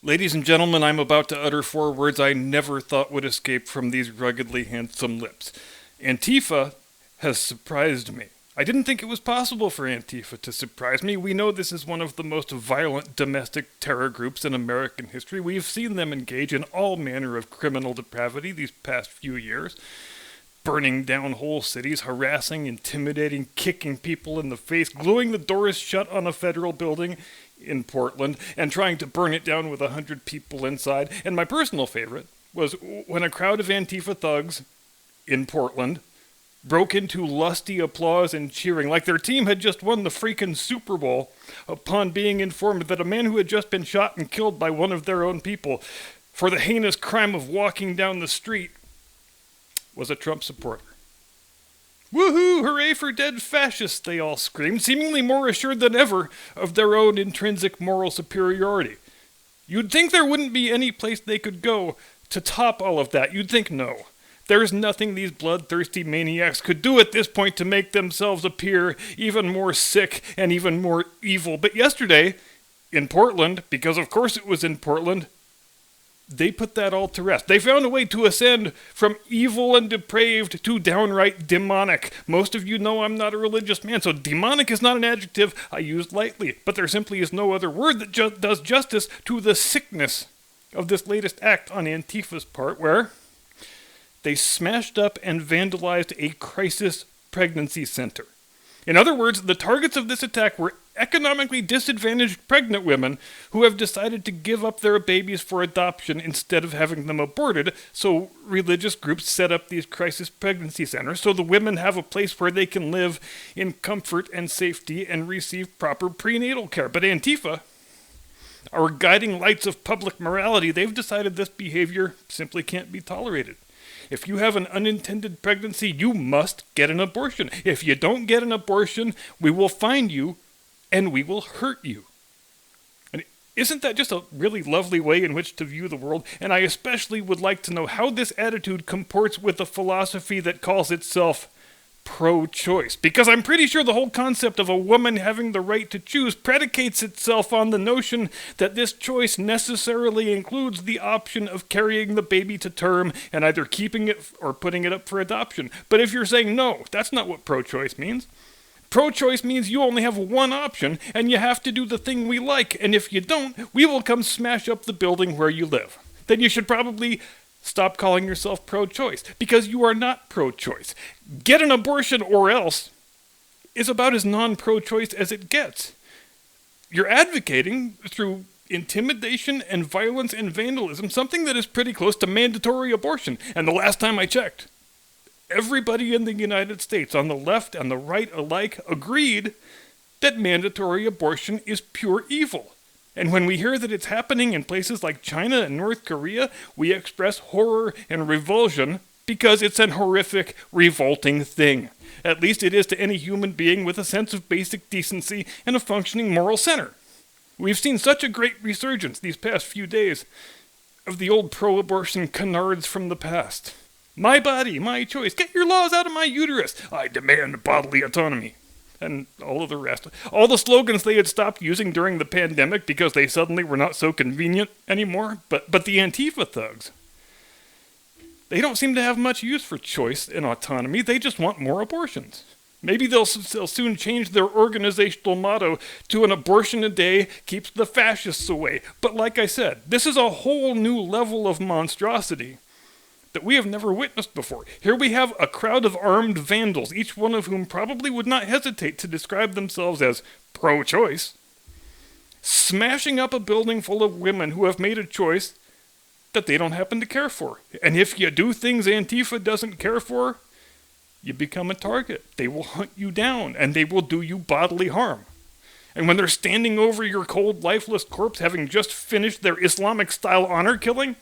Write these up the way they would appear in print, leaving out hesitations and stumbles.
Ladies and gentlemen, I'm about to utter four words I never thought would escape from these ruggedly handsome lips. Antifa has surprised me. I didn't think it was possible for Antifa to surprise me. We know this is one of the most violent domestic terror groups in American history. We've seen them engage in all manner of criminal depravity these past few years. Burning down whole cities, harassing, intimidating, kicking people in the face, gluing the doors shut on a federal building in Portland, and trying to burn it down with 100 people inside. And my personal favorite was when a crowd of Antifa thugs in Portland broke into lusty applause and cheering like their team had just won the freaking Super Bowl upon being informed that a man who had just been shot and killed by one of their own people for the heinous crime of walking down the street was a Trump supporter. Woohoo! Hooray for dead fascists, they all screamed, seemingly more assured than ever of their own intrinsic moral superiority. You'd think there wouldn't be any place they could go to top all of that. You'd think no. There's nothing these bloodthirsty maniacs could do at this point to make themselves appear even more sick and even more evil. But yesterday, in Portland, because of course it was in Portland, they put that all to rest. They found a way to ascend from evil and depraved to downright demonic. Most of you know I'm not a religious man, so demonic is not an adjective I use lightly. But there simply is no other word that does justice to the sickness of this latest act on Antifa's part, where they smashed up and vandalized a crisis pregnancy center. In other words, the targets of this attack were economically disadvantaged pregnant women who have decided to give up their babies for adoption instead of having them aborted, so religious groups set up these crisis pregnancy centers so the women have a place where they can live in comfort and safety and receive proper prenatal care. But Antifa, our guiding lights of public morality, they've decided this behavior simply can't be tolerated. If you have an unintended pregnancy, you must get an abortion. If you don't get an abortion, we will find you and we will hurt you. And isn't that just a really lovely way in which to view the world? And I especially would like to know how this attitude comports with a philosophy that calls itself pro-choice. Because I'm pretty sure the whole concept of a woman having the right to choose predicates itself on the notion that this choice necessarily includes the option of carrying the baby to term and either keeping it or putting it up for adoption. But if you're saying no, that's not what pro-choice means. Pro-choice means you only have one option, and you have to do the thing we like, and if you don't, we will come smash up the building where you live. Then you should probably stop calling yourself pro-choice, because you are not pro-choice. Get an abortion or else is about as non-pro-choice as it gets. You're advocating, through intimidation and violence and vandalism, something that is pretty close to mandatory abortion. And the last time I checked, everybody in the United States, on the left and the right alike, agreed that mandatory abortion is pure evil. And when we hear that it's happening in places like China and North Korea, we express horror and revulsion because it's an horrific, revolting thing. At least it is to any human being with a sense of basic decency and a functioning moral center. We've seen such a great resurgence these past few days of the old pro-abortion canards from the past. My body, my choice. Get your laws out of my uterus. I demand bodily autonomy. And all of the rest. All the slogans they had stopped using during the pandemic because they suddenly were not so convenient anymore. But the Antifa thugs, they don't seem to have much use for choice and autonomy. They just want more abortions. Maybe they'll soon change their organizational motto to an abortion a day keeps the fascists away. But like I said, this is a whole new level of monstrosity that we have never witnessed before. Here we have a crowd of armed vandals, each one of whom probably would not hesitate to describe themselves as pro-choice, smashing up a building full of women who have made a choice that they don't happen to care for. And if you do things Antifa doesn't care for, you become a target. They will hunt you down, and they will do you bodily harm. And when they're standing over your cold, lifeless corpse, having just finished their Islamic-style honor killing,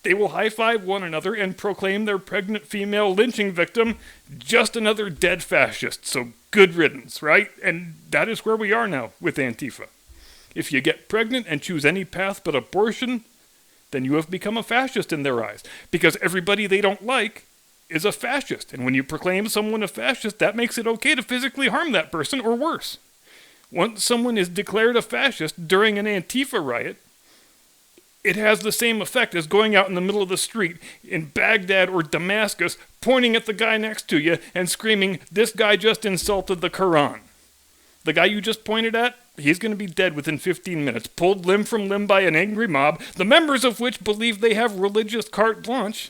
they will high-five one another and proclaim their pregnant female lynching victim just another dead fascist. So good riddance, right? And that is where we are now with Antifa. If you get pregnant and choose any path but abortion, then you have become a fascist in their eyes. Because everybody they don't like is a fascist. And when you proclaim someone a fascist, that makes it okay to physically harm that person, or worse. Once someone is declared a fascist during an Antifa riot, it has the same effect as going out in the middle of the street in Baghdad or Damascus, pointing at the guy next to you and screaming, "This guy just insulted the Quran." The guy you just pointed at, he's going to be dead within 15 minutes, pulled limb from limb by an angry mob, the members of which believe they have religious carte blanche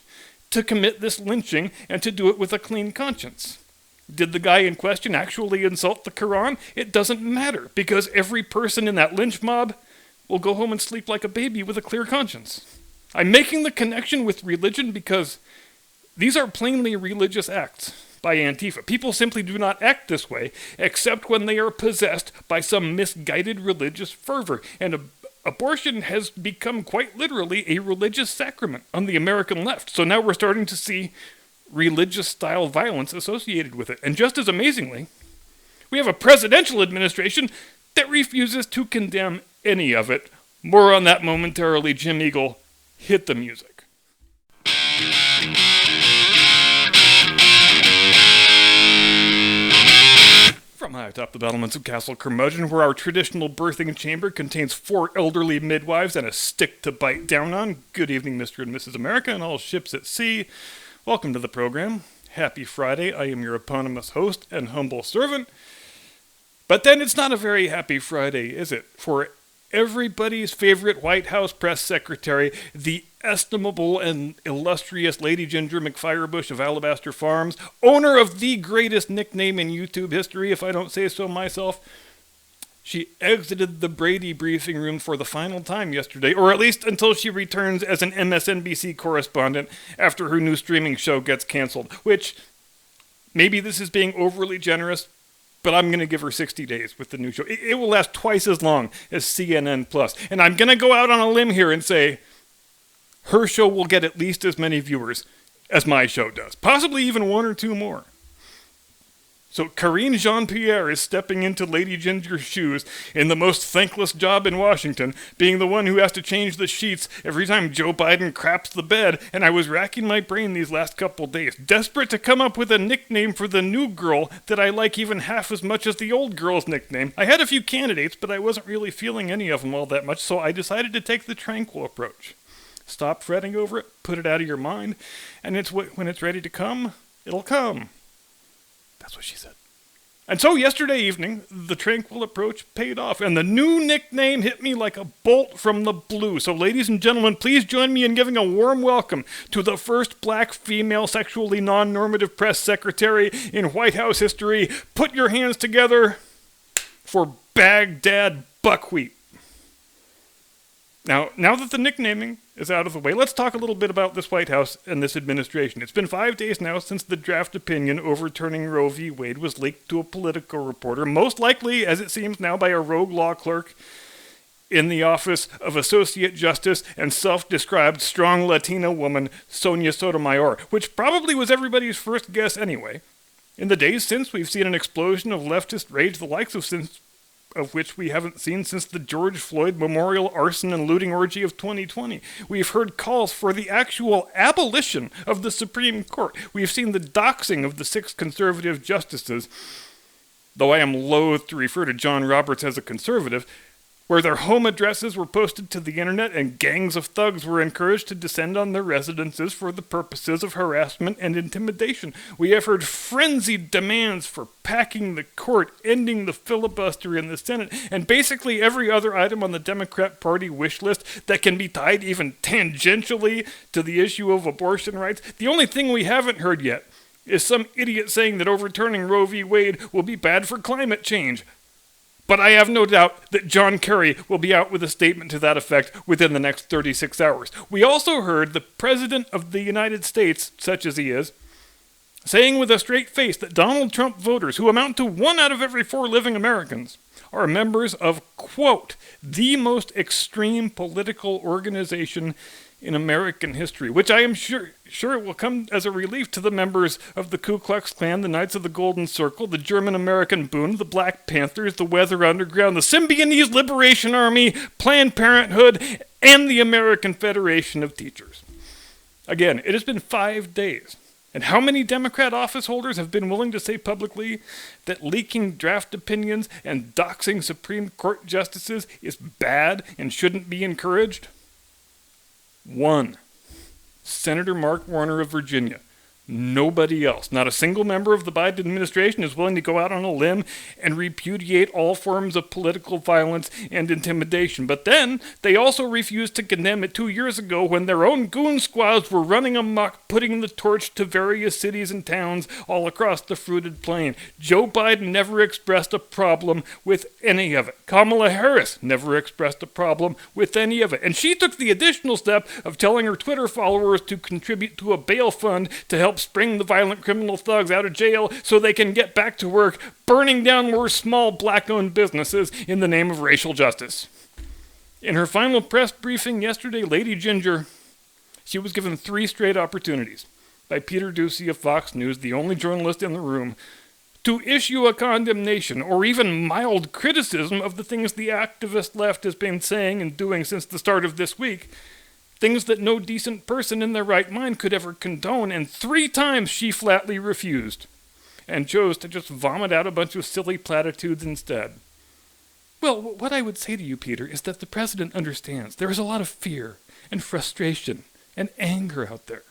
to commit this lynching and to do it with a clean conscience. Did the guy in question actually insult the Quran? It doesn't matter, because every person in that lynch mob will go home and sleep like a baby with a clear conscience. I'm making the connection with religion because these are plainly religious acts by Antifa. People simply do not act this way except when they are possessed by some misguided religious fervor. And abortion has become quite literally a religious sacrament on the American left. So now we're starting to see religious-style violence associated with it. And just as amazingly, we have a presidential administration that refuses to condemn any of it. More on that momentarily. Jim Eagle, hit the music. From high atop the battlements of Castle Curmudgeon, where our traditional birthing chamber contains 4 elderly midwives and a stick to bite down on, good evening, Mr. and Mrs. America and all ships at sea. Welcome to the program. Happy Friday. I am your eponymous host and humble servant. But then it's not a very happy Friday, is it? For everybody's favorite White House press secretary, the estimable and illustrious Lady Ginger McFirebush of Alabaster Farms, owner of the greatest nickname in YouTube history, if I don't say so myself, she exited the Brady briefing room for the final time yesterday, or at least until she returns as an MSNBC correspondent after her new streaming show gets canceled, which, maybe this is being overly generous, but I'm going to give her 60 days with the new show. It will last twice as long as CNN Plus. And I'm going to go out on a limb here and say her show will get at least as many viewers as my show does. Possibly even 1 or 2 more. So Karine Jean-Pierre is stepping into Lady Ginger's shoes in the most thankless job in Washington, being the one who has to change the sheets every time Joe Biden craps the bed, and I was racking my brain these last couple days, desperate to come up with a nickname for the new girl that I like even half as much as the old girl's nickname. I had a few candidates, but I wasn't really feeling any of them all that much, so I decided to take the tranquil approach. Stop fretting over it, put it out of your mind, and when it's ready to come, it'll come. That's what she said. And so yesterday evening, the tranquil approach paid off, and the new nickname hit me like a bolt from the blue. So ladies and gentlemen, please join me in giving a warm welcome to the first black female sexually non-normative press secretary in White House history. Put your hands together for Baghdad Buckwheat. Now that the nicknaming is out of the way, let's talk a little bit about this White House and this administration. It's been 5 days now since the draft opinion overturning Roe v. Wade was leaked to a Politico reporter, most likely, as it seems now, by a rogue law clerk in the office of Associate Justice and self-described strong Latina woman Sonia Sotomayor, which probably was everybody's first guess anyway. In the days since, we've seen an explosion of leftist rage, the likes of which we haven't seen since the George Floyd Memorial arson and looting orgy of 2020. We've heard calls for the actual abolition of the Supreme Court. We've seen the doxing of the 6 conservative justices, though I am loath to refer to John Roberts as a conservative, where their home addresses were posted to the internet and gangs of thugs were encouraged to descend on their residences for the purposes of harassment and intimidation. We have heard frenzied demands for packing the court, ending the filibuster in the Senate, and basically every other item on the Democrat Party wish list that can be tied even tangentially to the issue of abortion rights. The only thing we haven't heard yet is some idiot saying that overturning Roe v. Wade will be bad for climate change. But I have no doubt that John Kerry will be out with a statement to that effect within the next 36 hours. We also heard the President of the United States, such as he is, saying with a straight face that Donald Trump voters, who amount to 1 out of every 4 living Americans, are members of, quote, the most extreme political organization in American history, which I am sure will come as a relief to the members of the Ku Klux Klan, the Knights of the Golden Circle, the German-American Bund, the Black Panthers, the Weather Underground, the Symbionese Liberation Army, Planned Parenthood, and the American Federation of Teachers. Again, it has been 5 days. And how many Democrat office holders have been willing to say publicly that leaking draft opinions and doxing Supreme Court justices is bad and shouldn't be encouraged? One. Senator Mark Warner of Virginia. Nobody else, not a single member of the Biden administration, is willing to go out on a limb and repudiate all forms of political violence and intimidation. But then, they also refused to condemn it 2 years ago when their own goon squads were running amok, putting the torch to various cities and towns all across the fruited plain. Joe Biden never expressed a problem with any of it. Kamala Harris never expressed a problem with any of it. And she took the additional step of telling her Twitter followers to contribute to a bail fund to help spring the violent criminal thugs out of jail so they can get back to work burning down more small black-owned businesses in the name of racial justice. In her final press briefing yesterday, Lady Ginger, she was given 3 straight opportunities by Peter Doocy of Fox News, the only journalist in the room, to issue a condemnation or even mild criticism of the things the activist left has been saying and doing since the start of this week. Things that no decent person in their right mind could ever condone, and 3 times she flatly refused, and chose to just vomit out a bunch of silly platitudes instead. Well, what I would say to you, Peter, is that the president understands there is a lot of fear and frustration and anger out there,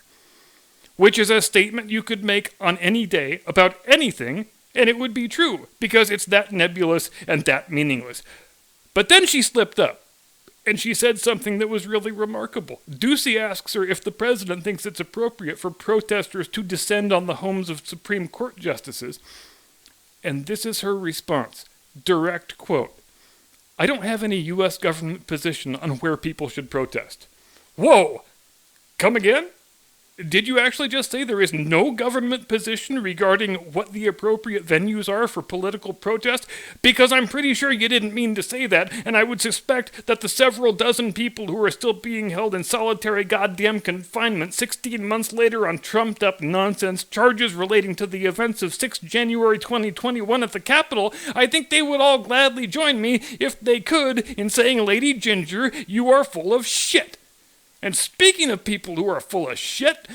which is a statement you could make on any day about anything, and it would be true, because it's that nebulous and that meaningless. But then she slipped up. And she said something that was really remarkable. Doocy asks her if the president thinks it's appropriate for protesters to descend on the homes of Supreme Court justices. And this is her response. Direct quote. "I don't have any U.S. government position on where people should protest." Whoa! Come again? Did you actually just say there is no government position regarding what the appropriate venues are for political protest? Because I'm pretty sure you didn't mean to say that, and I would suspect that the several dozen people who are still being held in solitary goddamn confinement 16 months later on trumped-up nonsense charges relating to the events of 6 January 2021 at the Capitol, I think they would all gladly join me, if they could, in saying, Lady Ginger, you are full of shit. And speaking of people who are full of shit,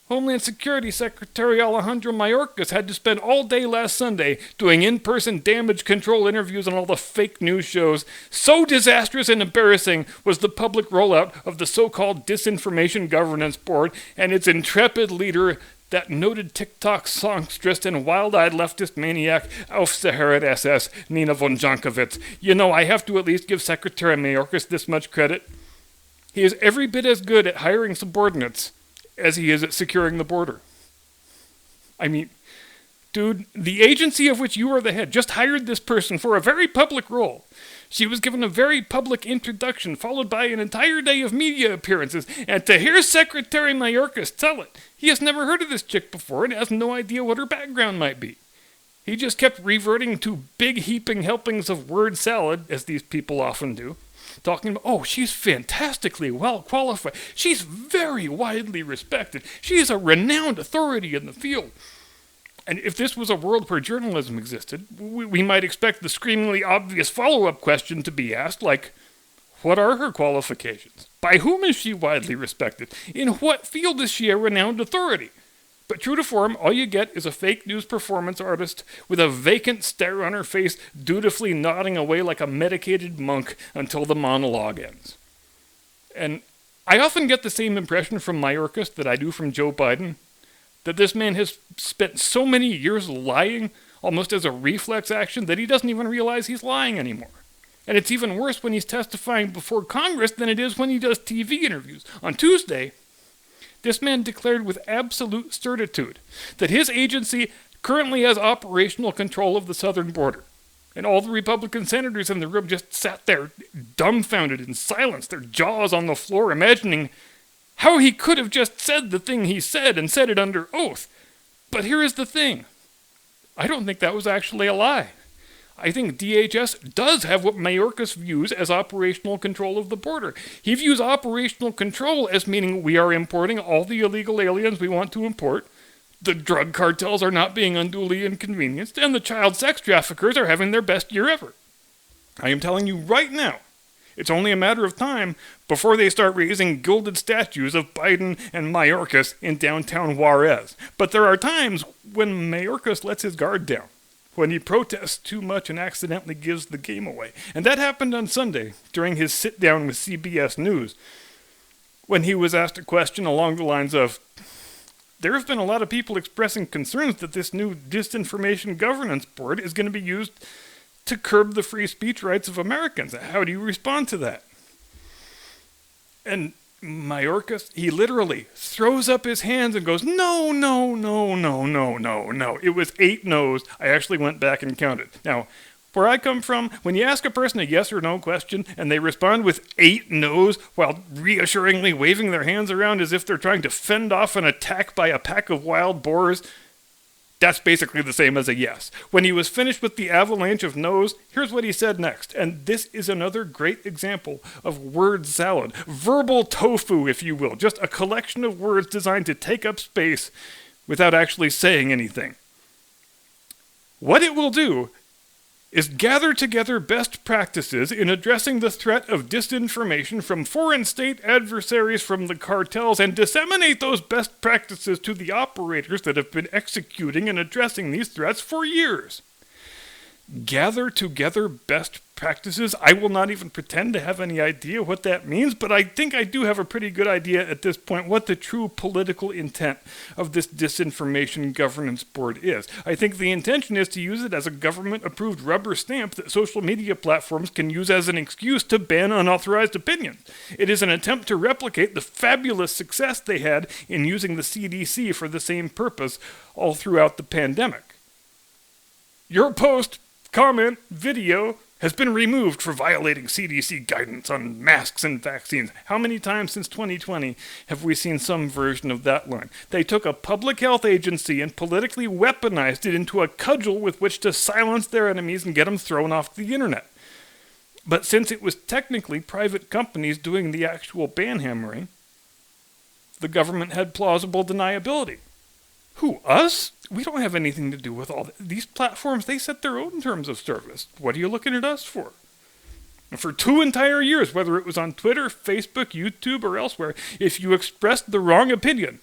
Homeland Security Secretary Alejandro Mayorkas had to spend all day last Sunday doing in-person damage control interviews on all the fake news shows. So disastrous and embarrassing was the public rollout of the so-called Disinformation Governance Board and its intrepid leader, that noted TikTok songstress and wild-eyed leftist maniac Aufseherin SS, Nina von Jankovic. You know, I have to at least give Secretary Mayorkas this much credit. He is every bit as good at hiring subordinates as he is at securing the border. I mean, dude, the agency of which you are the head just hired this person for a very public role. She was given a very public introduction, followed by an entire day of media appearances, and to hear Secretary Mayorkas tell it, he has never heard of this chick before and has no idea what her background might be. He just kept reverting to big heaping helpings of word salad, as these people often do. Talking about, oh, she's fantastically well qualified. She's very widely respected. She is a renowned authority in the field. And if this was a world where journalism existed, we might expect the screamingly obvious follow-up question to be asked, like, what are her qualifications? By whom is she widely respected? In what field is she a renowned authority? But true to form, all you get is a fake news performance artist with a vacant stare on her face, dutifully nodding away like a medicated monk until the monologue ends. And I often get the same impression from Mayorkas that I do from Joe Biden, that this man has spent so many years lying, almost as a reflex action, that he doesn't even realize he's lying anymore. And it's even worse when he's testifying before Congress than it is when he does TV interviews. On Tuesday, this man declared with absolute certitude that his agency currently has operational control of the southern border. And all the Republican senators in the room just sat there dumbfounded in silence, their jaws on the floor, imagining how he could have just said the thing he said and said it under oath. But here is the thing. I don't think that was actually a lie. I think DHS does have what Mayorkas views as operational control of the border. He views operational control as meaning we are importing all the illegal aliens we want to import, the drug cartels are not being unduly inconvenienced, and the child sex traffickers are having their best year ever. I am telling you right now, it's only a matter of time before they start raising gilded statues of Biden and Mayorkas in downtown Juarez. But there are times when Mayorkas lets his guard down, when he protests too much and accidentally gives the game away. And that happened on Sunday, during his sit-down with CBS News, when he was asked a question along the lines of, there have been a lot of people expressing concerns that this new disinformation governance board is going to be used to curb the free speech rights of Americans. How do you respond to that? And Mayorkas, he literally throws up his hands and goes, no, no, no, no, no, no, no. It was 8 no's. I actually went back and counted. Now, where I come from, when you ask a person a yes or no question and they respond with 8 no's while reassuringly waving their hands around as if they're trying to fend off an attack by a pack of wild boars, that's basically the same as a yes. When he was finished with the avalanche of no's, here's what he said next. And this is another great example of word salad. Verbal tofu, if you will. Just a collection of words designed to take up space without actually saying anything. What it will do is gather together best practices in addressing the threat of disinformation from foreign state adversaries from the cartels and disseminate those best practices to the operators that have been executing and addressing these threats for years. Gather together best practices. I will not even pretend to have any idea what that means, but I think I do have a pretty good idea at this point what the true political intent of this disinformation governance board is. I think the intention is to use it as a government-approved rubber stamp that social media platforms can use as an excuse to ban unauthorized opinions. It is an attempt to replicate the fabulous success they had in using the CDC for the same purpose all throughout the pandemic. Your post, comment, video has been removed for violating CDC guidance on masks and vaccines. How many times since 2020 have we seen some version of that line? They took a public health agency and politically weaponized it into a cudgel with which to silence their enemies and get them thrown off the internet. But since it was technically private companies doing the actual ban-hammering, the government had plausible deniability. Who, us? We don't have anything to do with all that. These platforms, they set their own terms of service. What are you looking at us for? And for 2 entire years, whether it was on Twitter, Facebook, YouTube, or elsewhere, if you expressed the wrong opinion,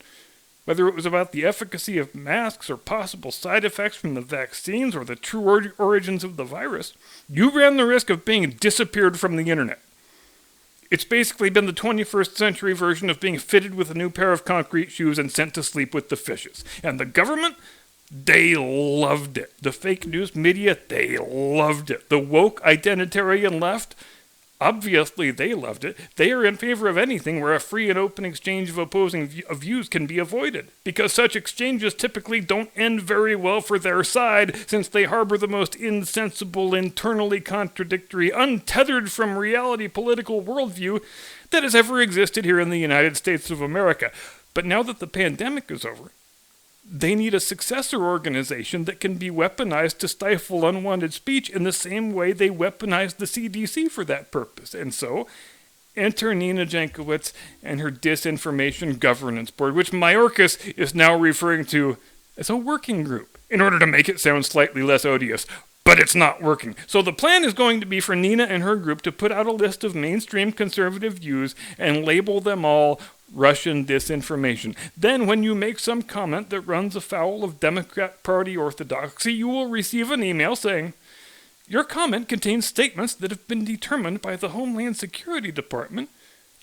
whether it was about the efficacy of masks or possible side effects from the vaccines or the true origins of the virus, you ran the risk of being disappeared from the internet. It's basically been the 21st century version of being fitted with a new pair of concrete shoes and sent to sleep with the fishes. And the government, they loved it. The fake news media, they loved it. The woke identitarian left, obviously they loved it. They are in favor of anything where a free and open exchange of opposing views can be avoided, because such exchanges typically don't end very well for their side, since they harbor the most insensible, internally contradictory, untethered from reality political worldview that has ever existed here in the United States of America. But now that the pandemic is over, they need a successor organization that can be weaponized to stifle unwanted speech in the same way they weaponized the CDC for that purpose. And so, enter Nina Jankowicz and her disinformation governance board, which Mayorkas is now referring to as a working group, in order to make it sound slightly less odious. But it's not working. So the plan is going to be for Nina and her group to put out a list of mainstream conservative views and label them all Russian disinformation. Then, when you make some comment that runs afoul of Democrat Party orthodoxy, you will receive an email saying, your comment contains statements that have been determined by the Homeland Security Department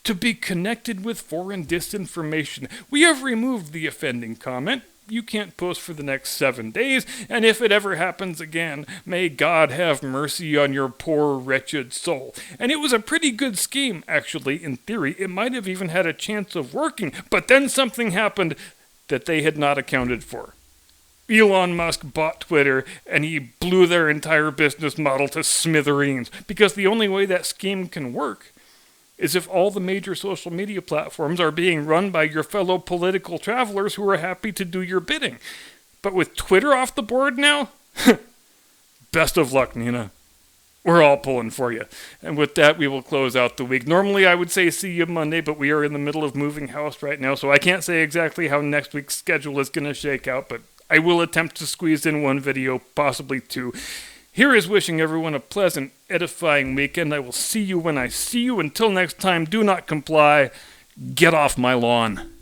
to be connected with foreign disinformation. We have removed the offending comment. You can't post for the next 7 days, and if it ever happens again, may God have mercy on your poor, wretched soul. And it was a pretty good scheme, actually, in theory. It might have even had a chance of working, but then something happened that they had not accounted for. Elon Musk bought Twitter, and he blew their entire business model to smithereens, because the only way that scheme can work is if all the major social media platforms are being run by your fellow political travelers who are happy to do your bidding. But with Twitter off the board now? Best of luck, Nina. We're all pulling for you. And with that, we will close out the week. Normally, I would say see you Monday, but we are in the middle of moving house right now, so I can't say exactly how next week's schedule is going to shake out, but I will attempt to squeeze in 1 video, possibly 2. Here is wishing everyone a pleasant, edifying weekend. I will see you when I see you. Until next time, do not comply. Get off my lawn.